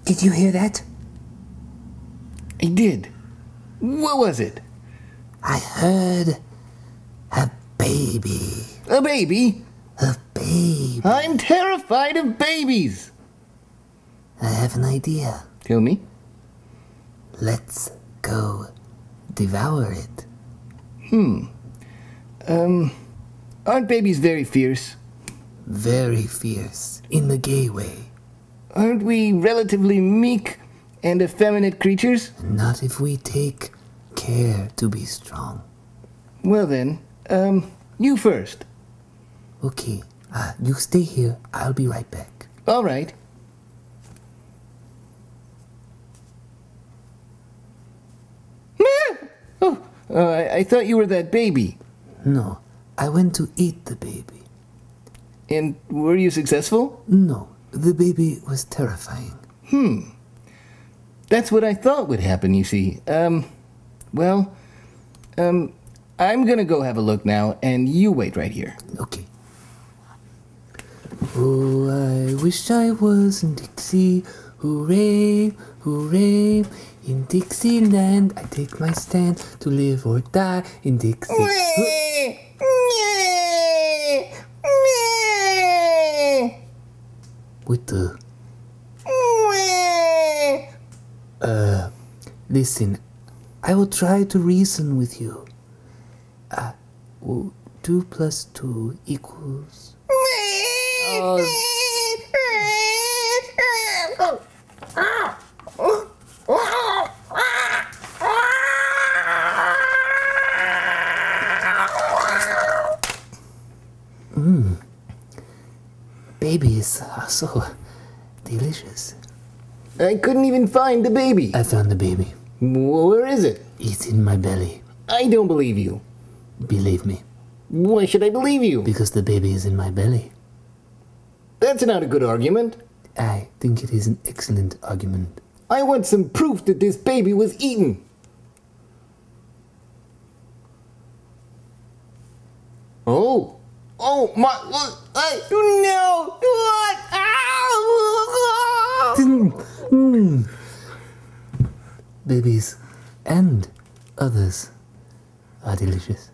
Did you hear that? I did. What was it? I heard a baby. A baby? A baby. I'm terrified of babies. I have an idea. Tell me. Let's go devour it. Aren't babies very fierce? Very fierce, in the gay way. Aren't we relatively meek and effeminate creatures? Not if we take care to be strong. Well then, you first. Okay, you stay here. I'll be right back. All right. I thought you were that baby. No, I went to eat the baby. And were you successful? No, the baby was terrifying. That's what I thought would happen, you see. Well, I'm gonna go have a look now, and you wait right here. Okay. Oh, I wish I was in Dixie. Hooray, hooray. In Dixieland, I take my stand to live or die in Dixie. What the? Listen, I will try to reason with you. 2 plus 2 equals... Babies are so delicious. I couldn't even find the baby. I found the baby. Where is it? It's in my belly. I don't believe you. Believe me. Why should I believe you? Because the baby is in my belly. That's not a good argument. I think it is an excellent argument. I want some proof that this baby was eaten. Oh my, no, what? Babies and others are delicious.